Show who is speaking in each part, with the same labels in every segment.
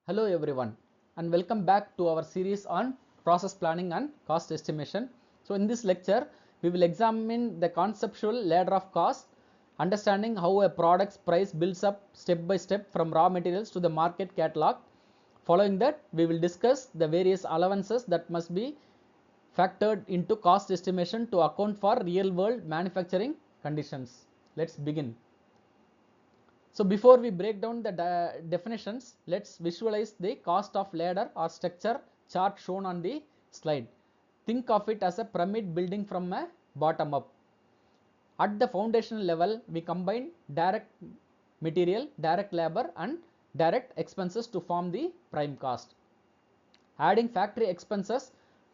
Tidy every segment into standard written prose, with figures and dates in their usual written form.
Speaker 1: Hello everyone and welcome back to our series on process planning and cost estimation. So in this lecture we will examine the conceptual ladder of cost, understanding how a product's price builds up step by step from raw materials to the market catalog. Following that we will discuss the various allowances that must be factored into cost estimation to account for real world manufacturing conditions. Let's begin. So before we break down the definitions, let's visualize the cost of ladder or structure chart shown on the slide. Think of it as a pyramid building from a bottom up. At the foundational level, we combine direct material, direct labor and direct expenses to form the prime cost. Adding factory expenses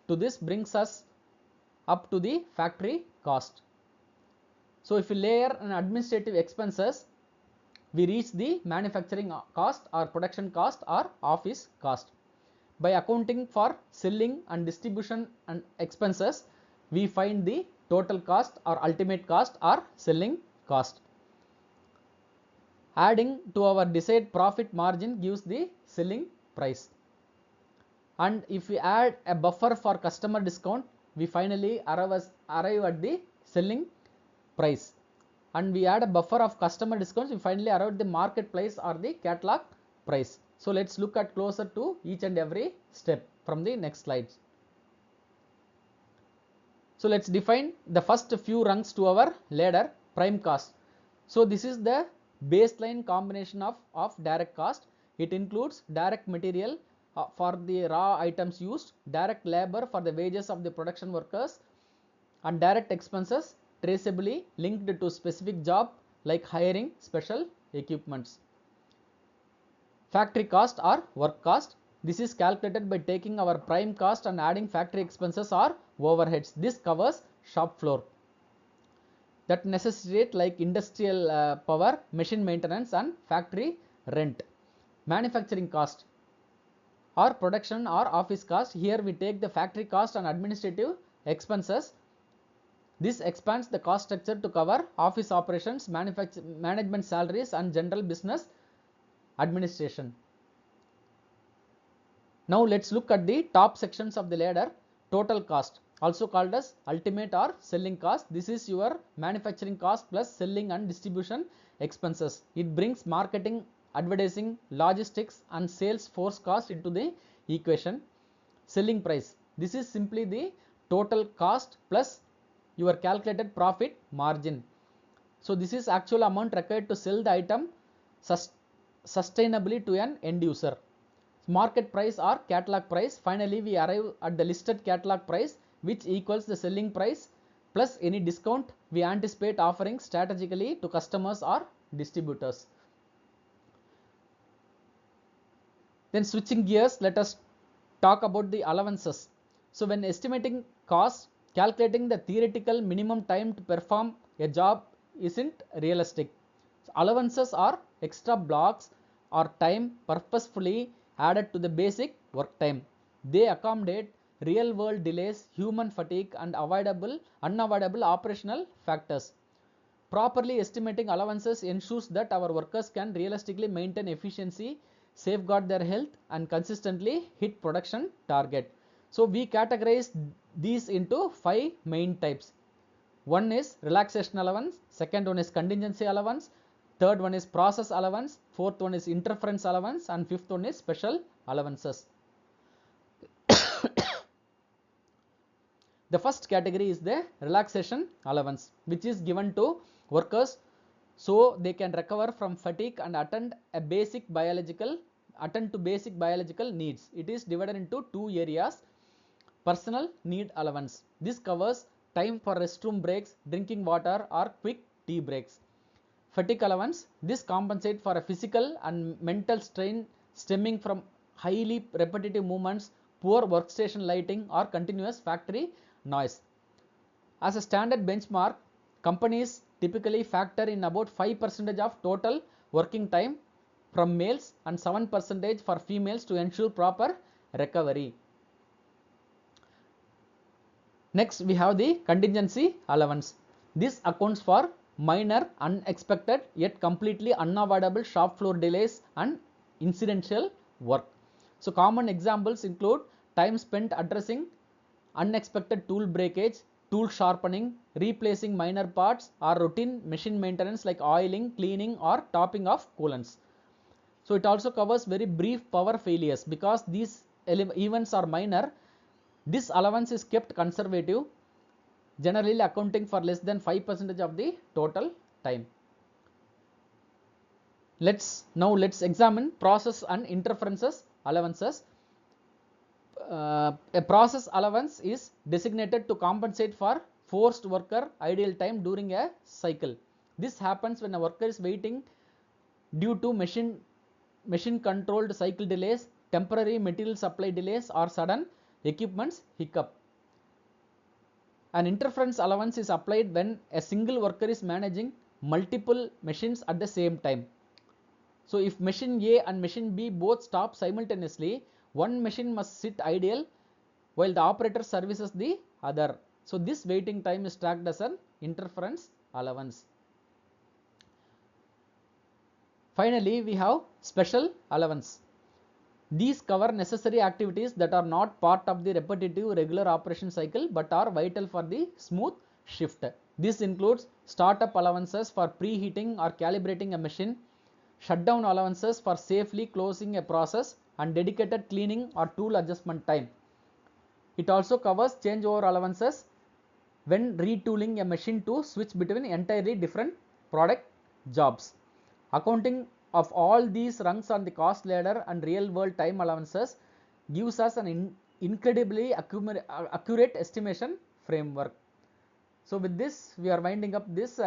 Speaker 1: to this brings us up to the factory cost. So if we layer an administrative expenses, we reach the manufacturing cost or production cost or office cost. By accounting for selling and distribution and expenses, we find the total cost or ultimate cost or selling cost. Adding to our desired profit margin gives the selling price. And if we add a buffer for customer discount, we finally arrive at the selling price. And we add a buffer of customer discounts, we finally arrive at the market price or the catalog price. So let's look at closer to each and every step from the next slides. So let's define the first few rungs to our ladder, prime cost. So this is the baseline combination of direct cost. It includes direct material for the raw items used, direct labor for the wages of the production workers, and direct expenses traceably linked to specific job like hiring special equipments. Factory cost or work cost. This is calculated by taking our prime cost and adding factory expenses or overheads. This covers shop floor that necessitate like industrial power, machine maintenance and factory rent. Manufacturing cost or production or office cost. Here we take the factory cost and administrative expenses. This expands the cost structure to cover office operations, management salaries and general business administration. Now let's look at the top sections of the ladder. Total cost, also called as ultimate or selling cost. This is your manufacturing cost plus selling and distribution expenses. It brings marketing, advertising, logistics and sales force cost into the equation. Selling price, this is simply the total cost plus your calculated profit margin. So this is actual amount required to sell the item sustainably to an end user. Market price or catalog price. Finally we arrive at the listed catalog price, which equals the selling price plus any discount we anticipate offering strategically to customers or distributors. Then switching gears, let us talk about the allowances. So when estimating costs, calculating the theoretical minimum time to perform a job isn't realistic. So allowances are extra blocks or time purposefully added to the basic work time. They accommodate real world delays, human fatigue and unavoidable operational factors. Properly estimating allowances ensures that our workers can realistically maintain efficiency, safeguard their health and consistently hit production target. So we categorize these into 5 main types. One is relaxation allowance, second one is contingency allowance, third one is process allowance, fourth one is interference allowance and fifth one is special allowances. The first category is the relaxation allowance, which is given to workers so they can recover from fatigue and attend to basic biological needs. It is divided into two areas. Personal need allowance. This covers time for restroom breaks, drinking water or quick tea breaks. Fatigue allowance. This compensates for a physical and mental strain stemming from highly repetitive movements, poor workstation lighting or continuous factory noise. As a standard benchmark, companies typically factor in about 5% of total working time from males and 7% for females to ensure proper recovery. Next we have the contingency allowance. This accounts for minor, unexpected yet completely unavoidable shop floor delays and incidental work. So common examples include time spent addressing unexpected tool breakage, tool sharpening, replacing minor parts, or routine machine maintenance like oiling, cleaning, or topping of coolants. So it also covers very brief power failures. Because these events are minor, this allowance is kept conservative, generally accounting for less than 5% of the total time. Let's examine process and interferences allowances. A process allowance is designated to compensate for forced worker idle time during a cycle. This happens when a worker is waiting due to machine controlled cycle delays, temporary material supply delays, or sudden equipment hiccup. An interference allowance is applied when a single worker is managing multiple machines at the same time. So if machine A and machine B both stop simultaneously, one machine must sit idle while the operator services the other. So this waiting time is tracked as an interference allowance. Finally, we have special allowance. These cover necessary activities that are not part of the repetitive regular operation cycle but are vital for the smooth shift. This includes startup allowances for preheating or calibrating a machine, shutdown allowances for safely closing a process, and dedicated cleaning or tool adjustment time. It also covers changeover allowances when retooling a machine to switch between entirely different product jobs. Accounting of all these rungs on the cost ladder and real world time allowances gives us an incredibly accurate estimation framework. So with this, we are winding up this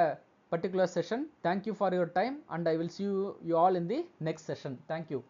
Speaker 1: particular session. Thank you for your time, and I will see you all in the next session. Thank you.